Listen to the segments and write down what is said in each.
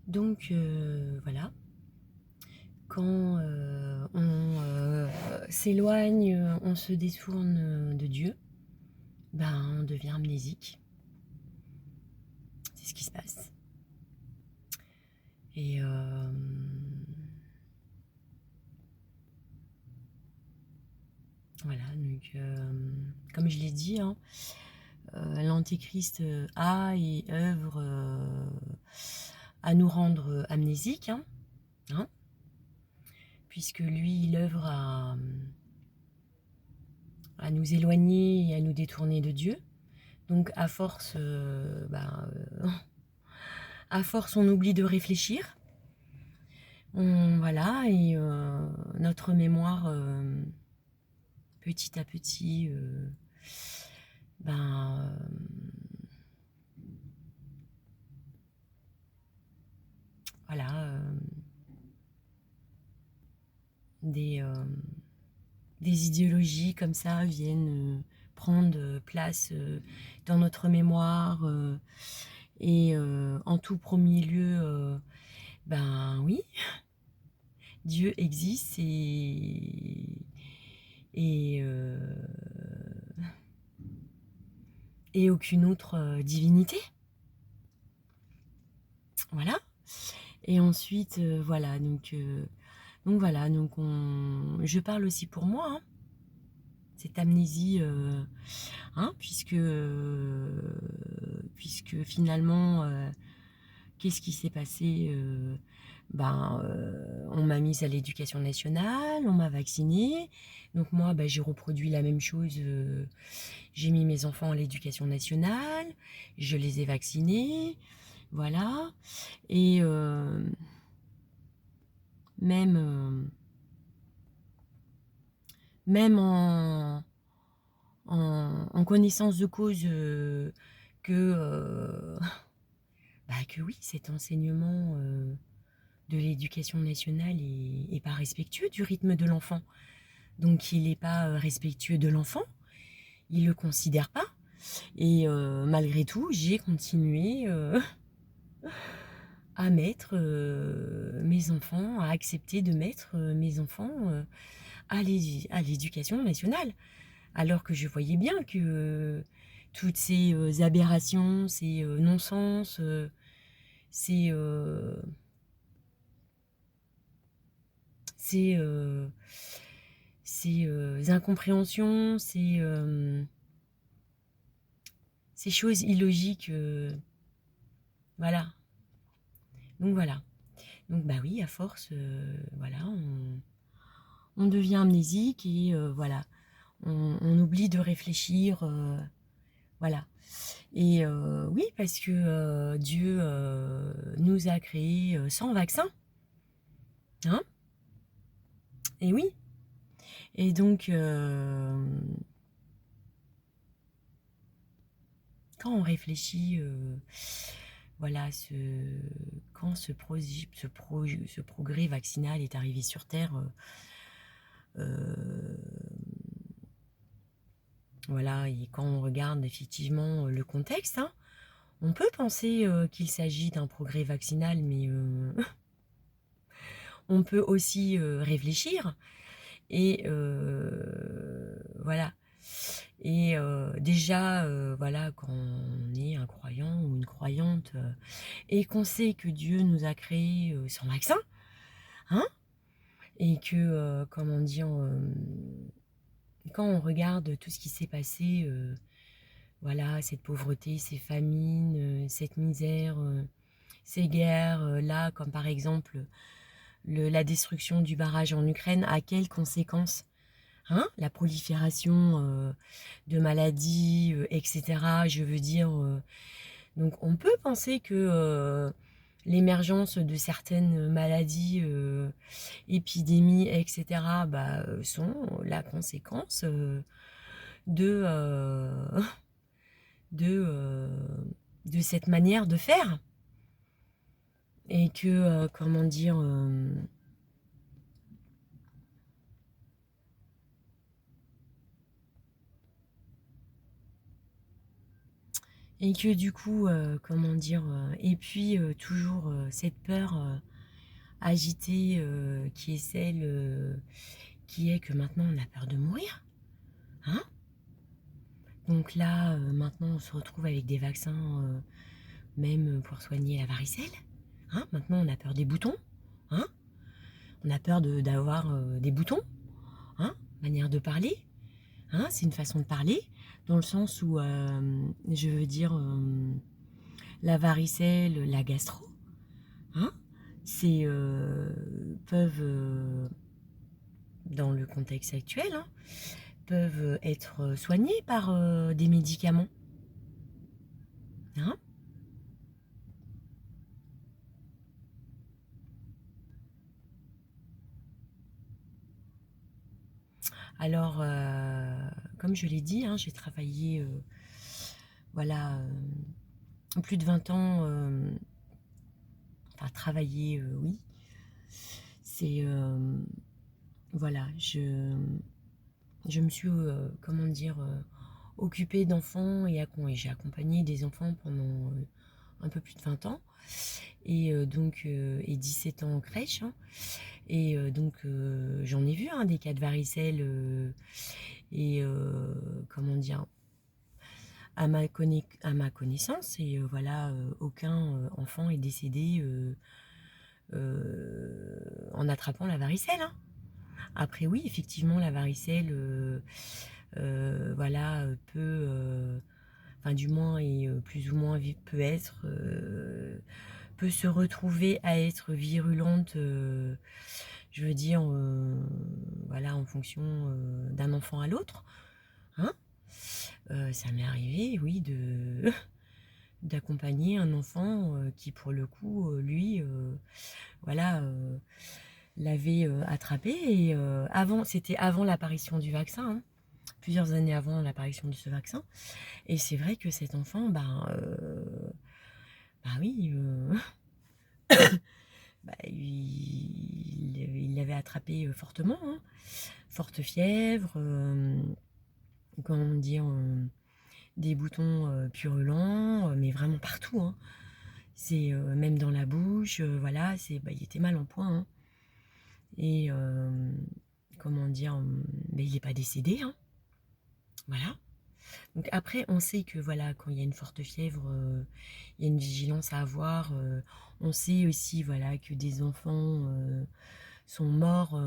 Donc voilà, quand on s'éloigne, on se détourne de Dieu, ben on devient amnésique. C'est ce qui se passe. Et voilà, donc comme je l'ai dit, hein, l'Antéchrist a et œuvre à nous rendre amnésiques, hein, puisque lui, il œuvre à nous éloigner et à nous détourner de Dieu. Donc à force, à force, on oublie de réfléchir. Voilà, et notre mémoire, petit à petit, ben, voilà, des, des idéologies comme ça viennent prendre place dans notre mémoire. Et en tout premier lieu, ben oui, Dieu existe et, et aucune autre divinité. Voilà. Et ensuite, voilà, donc voilà, donc je parle aussi pour moi, hein, cette amnésie, hein, puisque finalement, qu'est-ce qui s'est passé? On m'a mise à l'éducation nationale, on m'a vaccinée, donc moi, j'ai reproduit la même chose. J'ai mis mes enfants à l'éducation nationale, je les ai vaccinés, voilà, et même, même en connaissance de cause que, que oui, cet enseignement de l'éducation nationale est pas respectueux du rythme de l'enfant. Donc il n'est pas respectueux de l'enfant, il le considère pas. Et malgré tout, j'ai continué à mettre mes enfants, à accepter de mettre mes enfants à l'éducation nationale. Alors que je voyais bien que toutes ces aberrations, ces non-sens, ces, ces, incompréhensions, ces choses illogiques, voilà. Donc voilà. Donc bah oui, à force, voilà, on devient amnésique et voilà, on oublie de réfléchir, voilà. Et oui, parce que Dieu nous a créés sans vaccin, hein. Et oui. Et donc, quand on réfléchit, voilà, quand ce progrès vaccinal est arrivé sur Terre, voilà, et quand on regarde effectivement le contexte, hein, on peut penser qu'il s'agit d'un progrès vaccinal, mais on peut aussi réfléchir et voilà. Et déjà, voilà, quand on est un croyant ou une croyante et qu'on sait que Dieu nous a créés sans vaccin, hein, et que, comment dire, quand on regarde tout ce qui s'est passé, voilà, cette pauvreté, ces famines, cette misère, ces guerres, là, comme par exemple la destruction du barrage en Ukraine, à quelles conséquences, hein, la prolifération de maladies, etc. Je veux dire, donc on peut penser que l'émergence de certaines maladies, épidémies, etc., sont la conséquence de, de, euh, de cette manière de faire. Et que, comment dire, Et que du coup, comment dire, et puis toujours cette peur agitée qui est celle qui est que maintenant on a peur de mourir. Hein? Donc là, maintenant on se retrouve avec des vaccins, même pour soigner la varicelle. Hein? Maintenant on a peur des boutons. Hein? On a peur d'avoir des boutons. Hein? Manière de parler. Hein? C'est une façon de parler, dans le sens où, je veux dire, la varicelle, la gastro, hein, c'est peuvent, dans le contexte actuel, hein, peuvent être soignés par des médicaments. Hein. Alors, comme je l'ai dit, hein, j'ai travaillé voilà, plus de 20 ans, enfin travailler, oui, c'est, voilà, je me suis, comment dire, occupée d'enfants et j'ai accompagné des enfants pendant un peu plus de 20 ans et donc et 17 ans en crèche, hein. Et donc j'en ai vu hein, des cas de varicelle et comment dire à ma connaissance et voilà aucun enfant est décédé en attrapant la varicelle, hein. Après oui effectivement la varicelle voilà peut enfin du moins et plus ou moins peut être peut se retrouver à être virulente je veux dire voilà en fonction d'un enfant à l'autre, hein. Ça m'est arrivé oui de d'accompagner un enfant qui pour le coup lui voilà l'avait attrapé et avant c'était avant l'apparition du vaccin, hein, plusieurs années avant l'apparition de ce vaccin. Et c'est vrai que cet enfant, bah oui, bah, il l'avait attrapé fortement, hein. Forte fièvre, comment dire, des boutons purulents, mais vraiment partout, hein. C'est même dans la bouche, voilà, il était mal en point, hein. Et comment dire, mais il n'est pas décédé, hein. Voilà. Donc après, on sait que voilà, quand il y a une forte fièvre, il y a une vigilance à avoir. On sait aussi voilà que des enfants sont morts,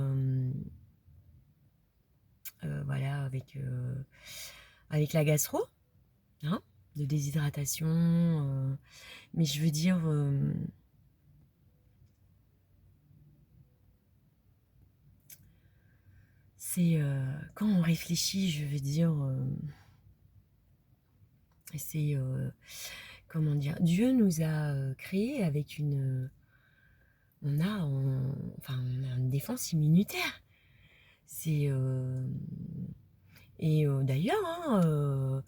voilà, avec la gastro, hein, de déshydratation. Mais je veux dire, c'est quand on réfléchit, je veux dire, c'est comment dire, Dieu nous a créés avec enfin, on a une défense immunitaire. C'est et d'ailleurs, hein,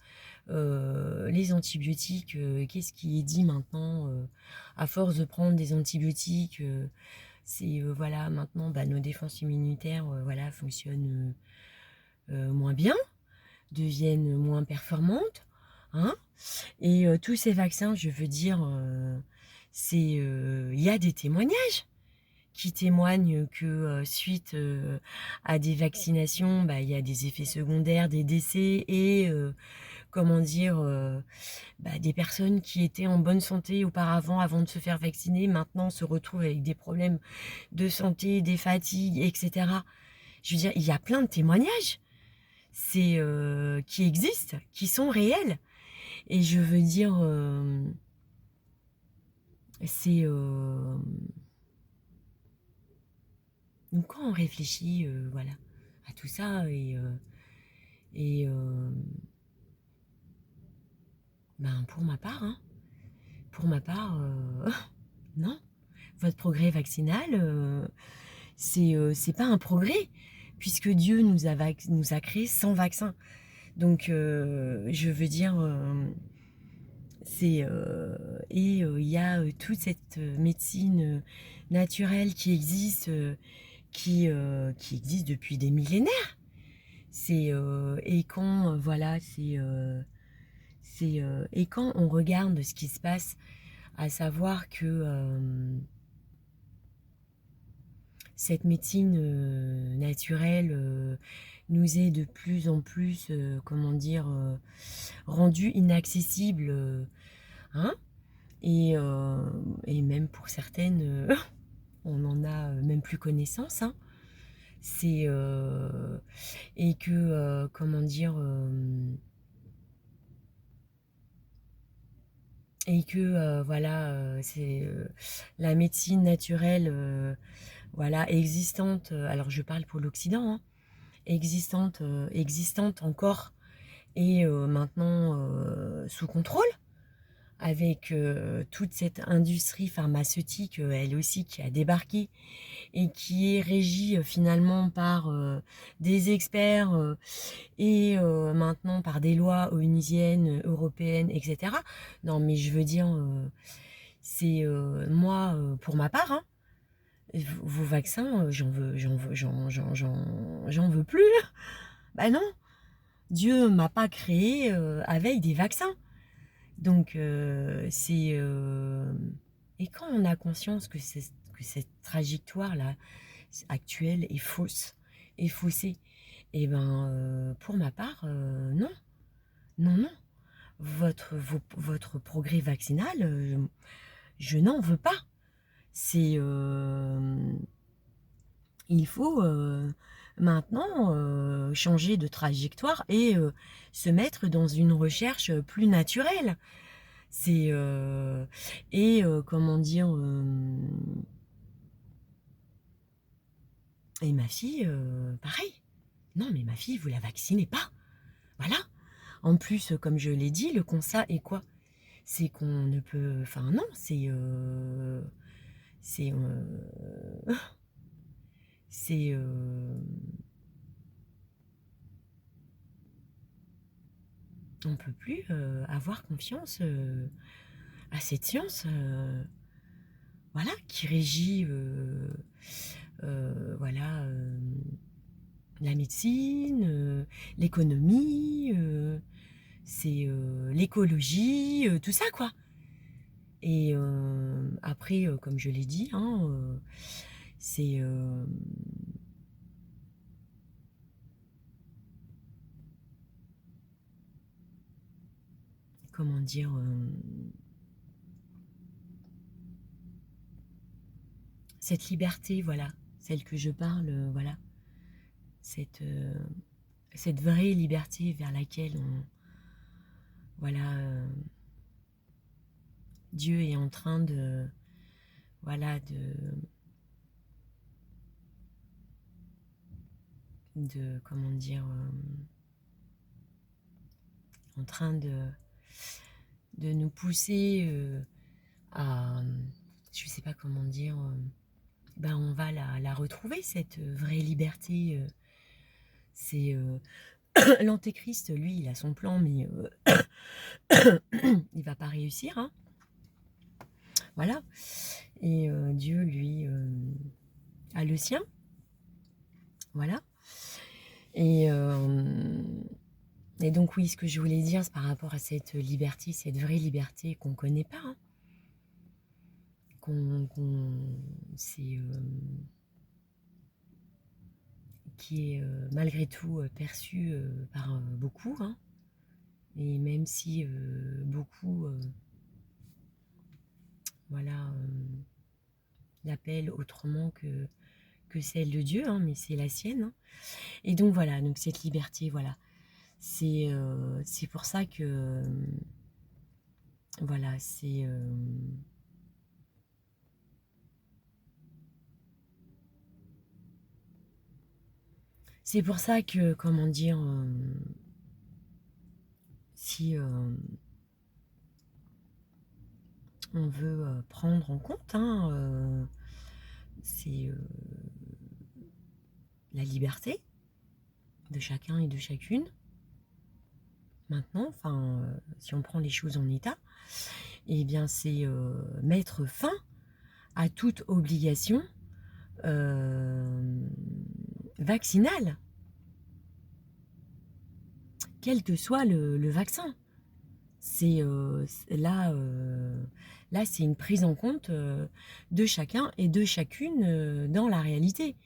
les antibiotiques, qu'est-ce qui est dit maintenant à force de prendre des antibiotiques, c'est voilà maintenant bah, nos défenses immunitaires voilà fonctionnent moins bien, deviennent moins performantes, hein. Et tous ces vaccins, je veux dire, c'est il y a des témoignages qui témoignent que suite à des vaccinations, bah, il y a des effets secondaires, des décès et comment dire, bah, des personnes qui étaient en bonne santé auparavant, avant de se faire vacciner, maintenant se retrouvent avec des problèmes de santé, des fatigues, etc. Je veux dire, il y a plein de témoignages qui existent, qui sont réels. Et je veux dire, c'est donc quand on réfléchit, voilà, à tout ça et ben pour ma part, hein, pour ma part, non, votre progrès vaccinal, c'est pas un progrès puisque Dieu nous a créés sans vaccin. Donc je veux dire, c'est et il y a toute cette médecine naturelle qui existe, qui existe depuis des millénaires. C'est et quand voilà, Et quand on regarde ce qui se passe, à savoir que cette médecine naturelle nous est de plus en plus, comment dire, rendue inaccessible, hein, et, et même pour certaines, on n'en a même plus connaissance, hein. C'est et que comment dire, et que voilà, c'est la médecine naturelle, voilà, existante. Alors je parle pour l'Occident, hein, existante encore et maintenant sous contrôle, avec toute cette industrie pharmaceutique, elle aussi, qui a débarqué et qui est régie finalement par des experts et maintenant par des lois onusiennes, européennes, etc. Non, mais je veux dire, c'est moi, pour ma part, hein, vos vaccins, j'en veux plus. Bah non, Dieu m'a pas créé avec des vaccins. Donc et quand on a conscience que cette trajectoire-là actuelle est fausse, est faussée, et ben pour ma part, non, non, non. Votre progrès vaccinal, je n'en veux pas. C'est il faut maintenant changer de trajectoire et se mettre dans une recherche plus naturelle. C'est et comment dire, et ma fille, pareil. Non, mais ma fille, vous la vaccinez pas. Voilà. En plus, comme je l'ai dit, le constat est quoi? C'est qu'on ne peut, enfin non, c'est c'est on peut plus avoir confiance à cette science, voilà, qui régit voilà, la médecine, l'économie, c'est l'écologie, tout ça, quoi. Et après, comme je l'ai dit, hein, c'est comment dire, cette liberté, voilà, celle que je parle, voilà, cette vraie liberté vers laquelle voilà, Dieu est en train de, voilà, comment dire, en train de nous pousser à, je sais pas comment dire, ben on va la retrouver, cette vraie liberté. C'est l'antéchrist, lui, il a son plan, mais il va pas réussir, hein. Voilà. Et Dieu, lui, a le sien. Voilà. Et donc oui, ce que je voulais dire, c'est par rapport à cette liberté, cette vraie liberté qu'on ne connaît pas, hein, c'est, qui est malgré tout perçue par beaucoup, hein, et même si beaucoup voilà, l'appellent autrement que celle de Dieu, hein, mais c'est la sienne, hein. Et donc voilà, donc cette liberté, voilà, c'est pour ça que voilà, c'est pour ça que, comment dire, si on veut prendre en compte, hein, c'est la liberté de chacun et de chacune. Maintenant, enfin, si on prend les choses en état, eh bien, c'est mettre fin à toute obligation vaccinale, quel que soit le vaccin. Là, c'est une prise en compte de chacun et de chacune dans la réalité.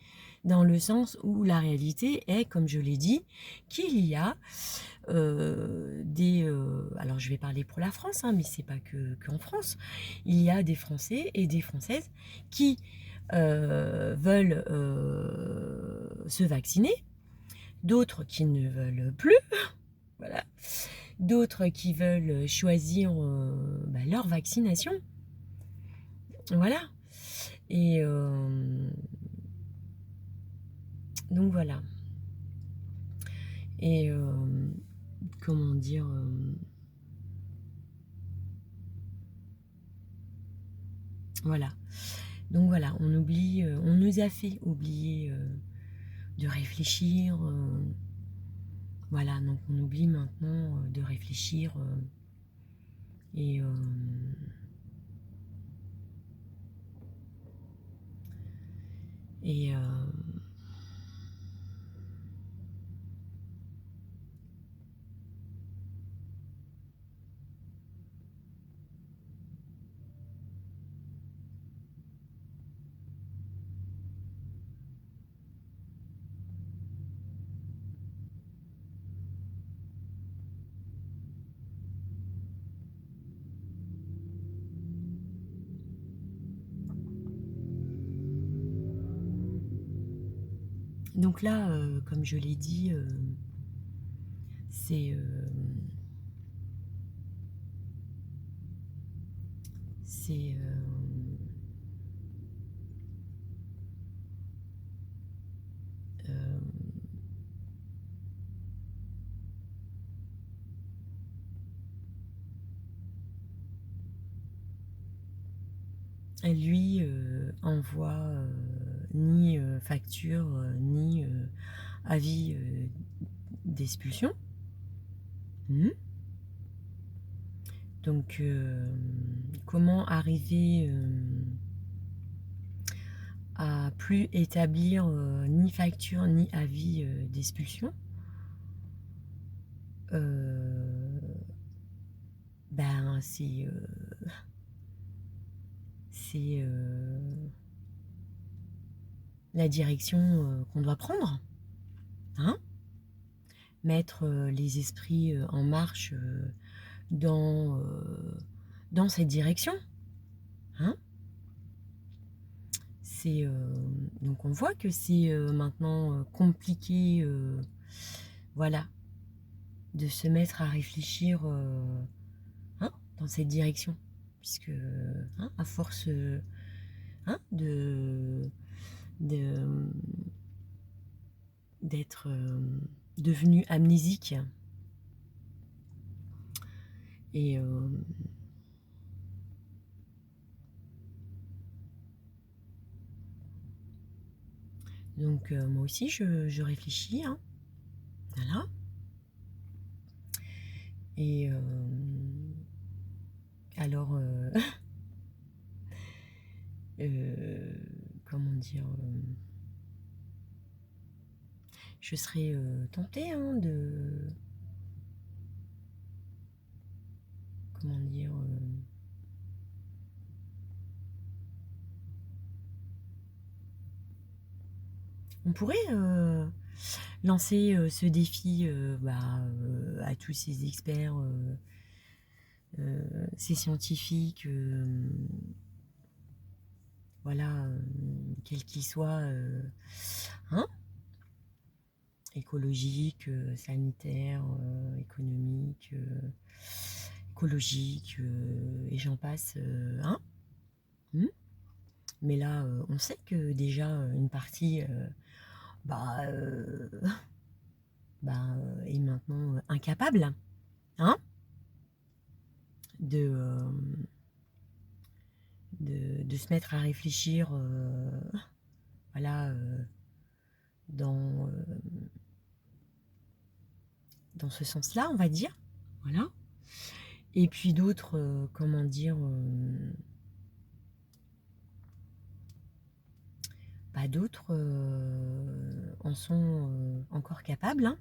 Dans le sens où la réalité est, comme je l'ai dit, qu'il y a alors je vais parler pour la France, hein, mais c'est pas qu'en France. Il y a des Français et des Françaises qui veulent se vacciner, d'autres qui ne veulent plus, voilà, d'autres qui veulent choisir leur vaccination, voilà. Et donc voilà. Et comment dire, voilà. Donc voilà, on oublie, on nous a fait oublier de réfléchir. Voilà, donc on oublie maintenant de réfléchir et et donc là, comme je l'ai dit, c'est c'est euh, lui envoie ni facture ni avis d'expulsion. Donc comment arriver à plus établir ni facture ni avis d'expulsion? Ben c'est la direction qu'on doit prendre, hein? Mettre les esprits en marche dans cette direction, hein? Donc on voit que c'est maintenant compliqué, voilà, de se mettre à réfléchir hein, dans cette direction, puisque hein, à force hein, d'être devenu amnésique et donc moi aussi je réfléchis, hein, voilà. Et alors, comment dire, je serais tentée hein, de, comment dire, on pourrait lancer ce défi à tous ces experts, ces scientifiques, voilà, quels qu'ils soient, hein, écologiques, sanitaires, économiques, écologiques, et j'en passe, hein. Mais là, on sait que déjà une partie est maintenant incapable, hein, de se mettre à réfléchir, voilà, dans ce sens-là, on va dire, voilà. Et puis d'autres, comment dire, d'autres en sont encore capables, hein,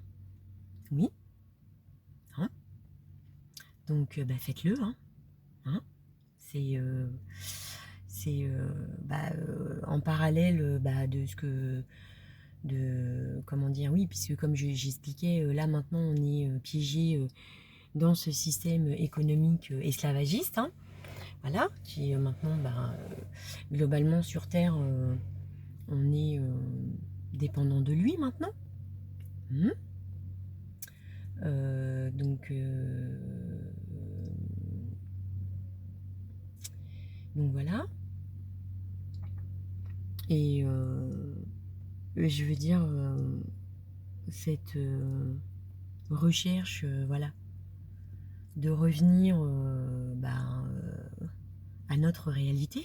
oui, hein. Donc faites-le, hein. C'est en parallèle de ce que comment dire, oui, puisque comme j'expliquais, là maintenant on est piégé dans ce système économique esclavagiste, hein, voilà, qui maintenant globalement sur Terre on est dépendant de lui maintenant. Mmh. Donc voilà. Et je veux dire, cette recherche, voilà, de revenir à notre réalité,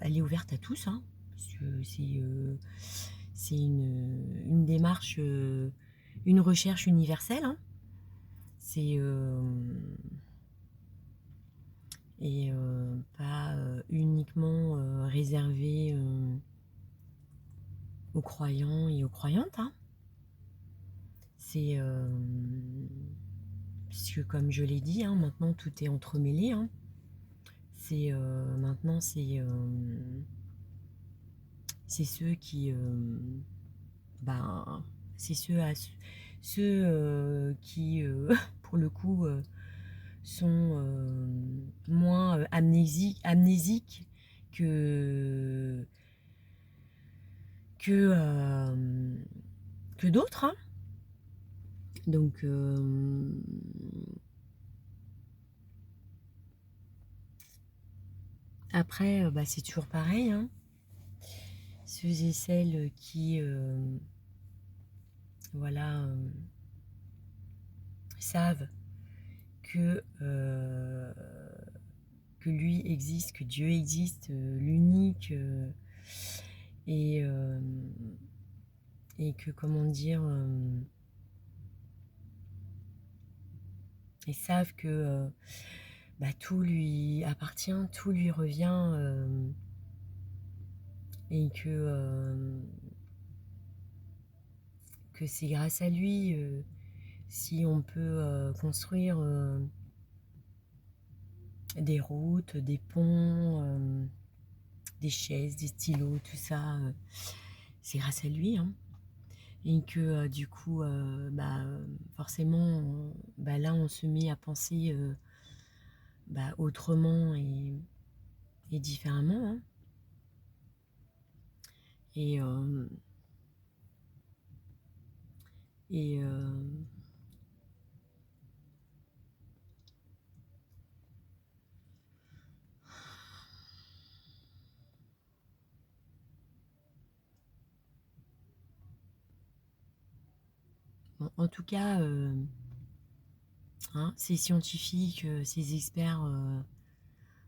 elle est ouverte à tous, hein, parce que c'est une démarche, une recherche universelle, hein. C'est et pas uniquement réservé aux croyants et aux croyantes, hein. C'est puisque comme je l'ai dit, hein, maintenant tout est entremêlé, hein. C'est maintenant c'est ceux qui c'est ceux qui pour le coup sont moins amnésiques que d'autres, hein. Donc après c'est toujours pareil, hein. Ceux et celles qui voilà savent que lui existe, que Dieu existe, l'unique, et que comment dire, ils savent que tout lui appartient, tout lui revient, et que c'est grâce à lui si on peut construire des routes, des ponts, des chaises, des stylos, tout ça, c'est grâce à lui, hein. Et que du coup, forcément, là on se met à penser autrement et différemment, hein. Et bon, en tout cas, hein, ces scientifiques, ces experts,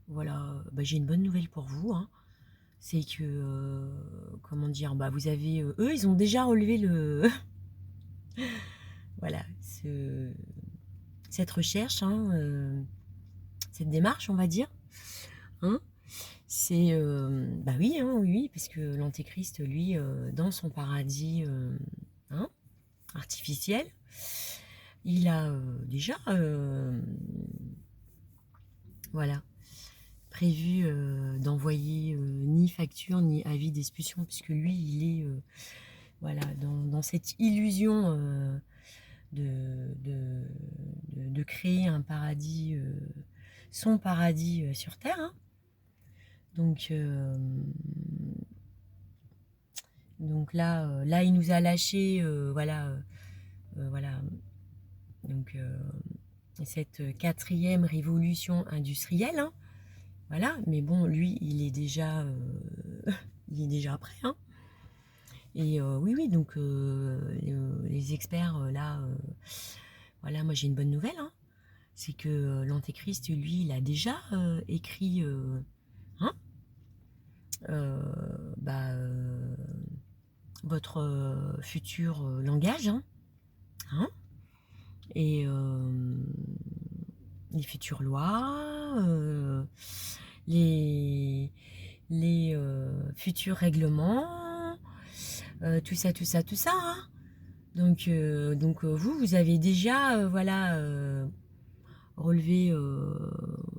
voilà, j'ai une bonne nouvelle pour vous, hein. C'est que, comment dire, vous avez, eux, ils ont déjà relevé voilà, cette recherche, hein, cette démarche, on va dire, hein. C'est, oui, hein, oui, parce que l'Antéchrist, lui, dans son paradis, hein, artificiel, il a déjà, voilà, prévu d'envoyer ni facture ni avis d'expulsion, puisque lui, il est voilà, dans cette illusion de créer un paradis, son paradis sur Terre, hein. Donc là, il nous a lâché, voilà, voilà. Donc cette quatrième révolution industrielle, hein, voilà. Mais bon, lui, il est déjà prêt, hein. Et oui, donc les experts là, voilà, moi j'ai une bonne nouvelle, hein. C'est que l'Antéchrist, lui, il a déjà écrit, hein, votre futur langage, hein, et les futures lois, les futurs règlements, tout ça, hein. Donc vous avez déjà, voilà, relevé,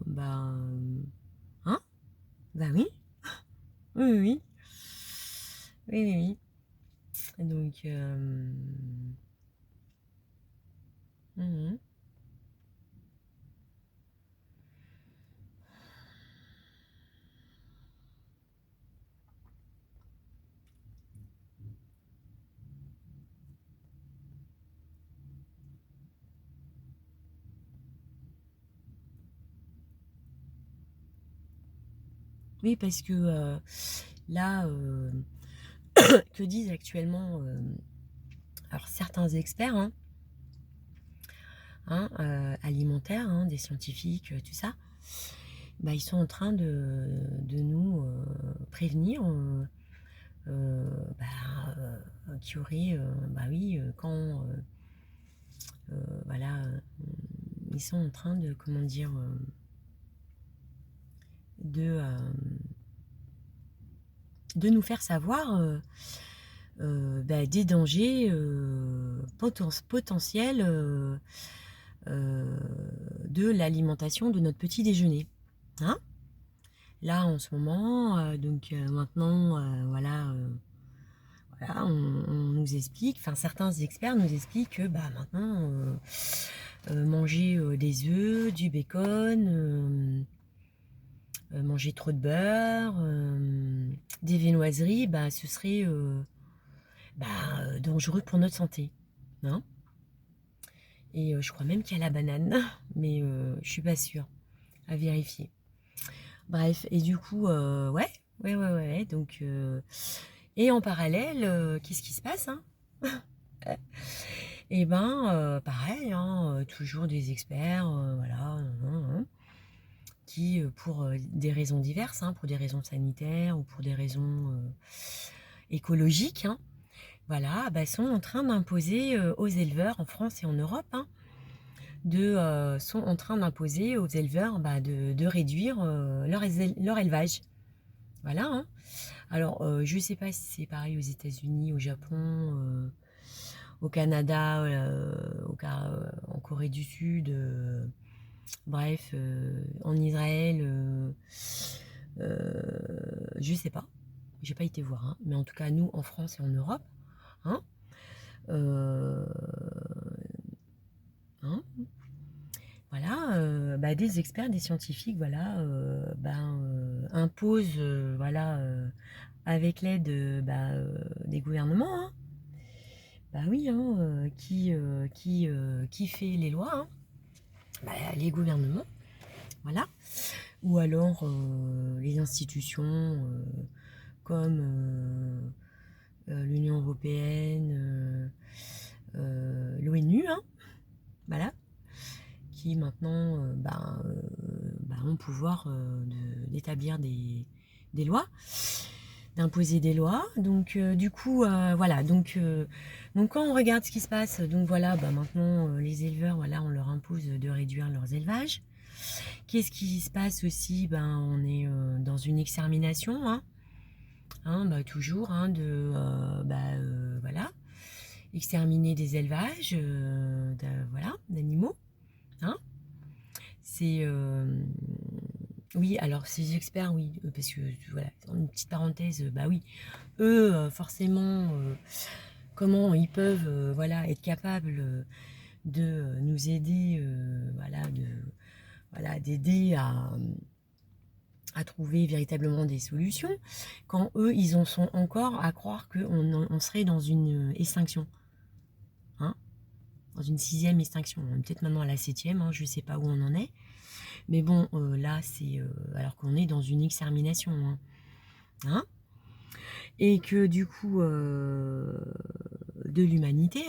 bah, hein? Bah oui, oui, oui, oui, oui, oui, oui. Donc, mhm. Oui, parce que là, que disent actuellement alors certains experts alimentaires, des scientifiques, tout ça, bah, ils sont en train de nous prévenir euh, bah, qu'il y aurait, bah oui, quand, voilà, ils sont en train de, comment dire, de, euh, de nous faire savoir bah, des dangers potentiels euh, de l'alimentation de notre petit déjeuner. Hein, là, en ce moment, donc maintenant, voilà, voilà, on nous explique, enfin certains experts nous expliquent que bah, maintenant, manger des œufs, du bacon, manger trop de beurre, des viennoiseries, bah, ce serait bah, dangereux pour notre santé. Hein, et je crois même qu'il y a la banane, mais je suis pas sûre, à vérifier. Bref, et du coup, ouais, donc, et en parallèle, qu'est-ce qui se passe, hein? Eh ben, pareil, toujours des experts, voilà, qui, pour des raisons diverses, pour des raisons sanitaires ou pour des raisons écologiques, voilà, bah, sont en train d'imposer aux éleveurs en France et en Europe, sont en train d'imposer aux éleveurs bah, de réduire leur élevage. Voilà. Alors, je ne sais pas si c'est pareil aux États-Unis, au Japon, au Canada, en Corée du Sud, bref, en Israël, je ne sais pas. J'ai pas été voir, mais en tout cas, nous, en France et en Europe, hein, euh, hein, voilà, bah, des experts, des scientifiques, voilà, imposent, voilà, avec l'aide bah, des gouvernements, bah oui, qui fait les lois, bah, les gouvernements, voilà, ou alors les institutions comme l'Union européenne, l'ONU, voilà, qui maintenant ont pouvoir d'établir des lois, d'imposer des lois. Donc du coup, voilà, donc quand on regarde ce qui se passe, donc voilà, bah, maintenant les éleveurs, voilà, on leur impose de réduire leurs élevages. Qu'est-ce qui se passe aussi? Ben, on est dans une extermination, bah, toujours, voilà, exterminer des élevages, voilà, d'animaux, hein. C'est oui, alors ces experts, oui, parce que voilà, une petite parenthèse, bah oui, eux, forcément, comment ils peuvent, voilà, être capables de nous aider, voilà, d'aider à trouver véritablement des solutions, quand eux, ils en sont encore à croire qu'on serait dans une extinction, hein, dans une 6e extinction, peut-être maintenant à la 7e, je ne sais pas où on en est, mais bon, là, c'est alors qu'on est dans une extermination, hein, et que du coup, de l'humanité,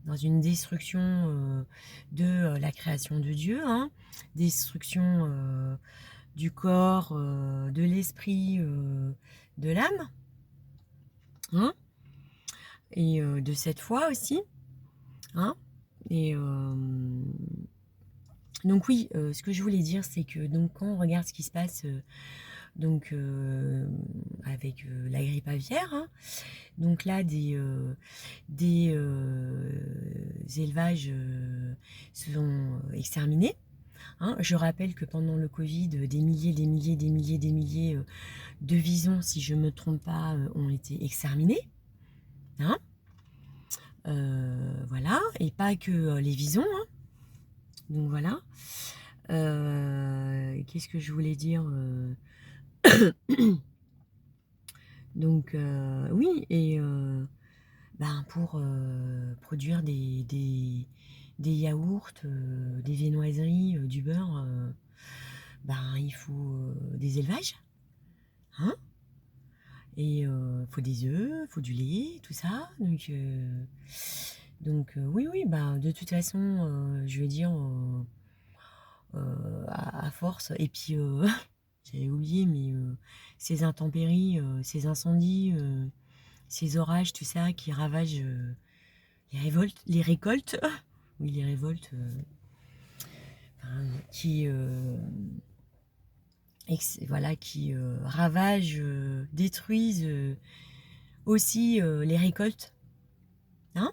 dans une destruction de la création de Dieu, destruction du corps, de l'esprit, de l'âme, et de cette foi aussi, et donc oui, ce que je voulais dire, c'est que donc quand on regarde ce qui se passe donc avec la grippe aviaire, hein. Donc là, des élevages sont exterminés, hein. Je rappelle que pendant le Covid, des milliers de visons, si je ne me trompe pas, ont été exterminés, hein. Voilà, et pas que les visons, hein. Donc voilà. Qu'est-ce que je voulais dire Donc oui, et ben, pour produire des yaourts, des viennoiseries, du beurre, ben, il faut des élevages, hein, et il faut des œufs, il faut du lait, tout ça. Donc oui, oui, ben, de toute façon, je veux dire, à force, et puis j'avais oublié, mais ces intempéries, ces incendies, ces orages, tout ça, qui ravagent les récoltes, oui, les révoltes, hein, qui, voilà, qui ravagent, détruisent aussi les récoltes, hein,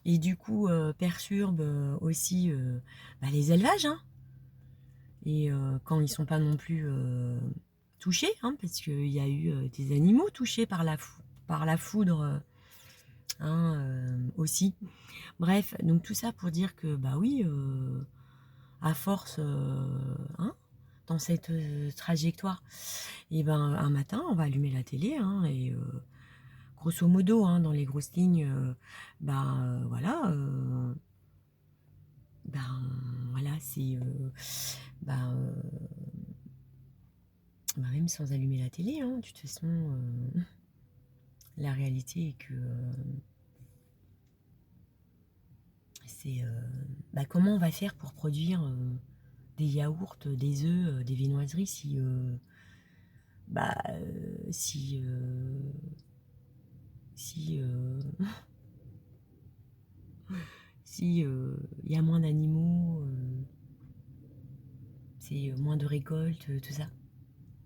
et du coup perturbent aussi bah, les élevages, hein, et quand ils sont pas non plus touchés, hein, parce qu'il y a eu des animaux touchés par la foudre, hein, aussi. Bref, donc tout ça pour dire que, bah oui, à force, hein, dans cette trajectoire, et ben un matin, on va allumer la télé, hein, et grosso modo, hein, dans les grosses lignes, voilà, voilà, c'est, même sans allumer la télé, hein, de toute façon, la réalité est que c'est comment on va faire pour produire des yaourts, des œufs, des viennoiseries si si si si y a moins d'animaux, c'est moins de récoltes, tout ça.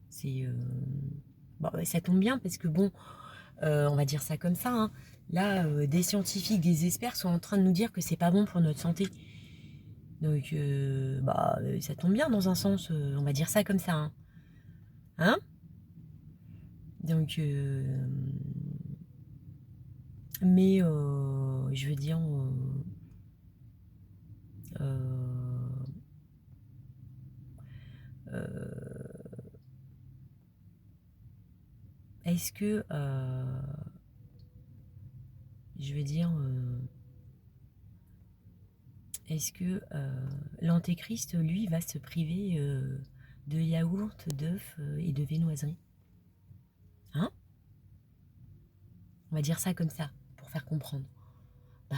C'est bon, ça tombe bien parce que bon, on va dire ça comme ça, hein. Là, des scientifiques, des experts sont en train de nous dire que c'est pas bon pour notre santé. Donc, ça tombe bien dans un sens, on va dire ça comme ça, hein. Hein. Donc, mais je veux dire, euh, est-ce que, je veux dire, est-ce que l'antéchrist, lui, va se priver de yaourt, d'œufs et de viennoiserie? Hein? On va dire ça comme ça, pour faire comprendre. Bah,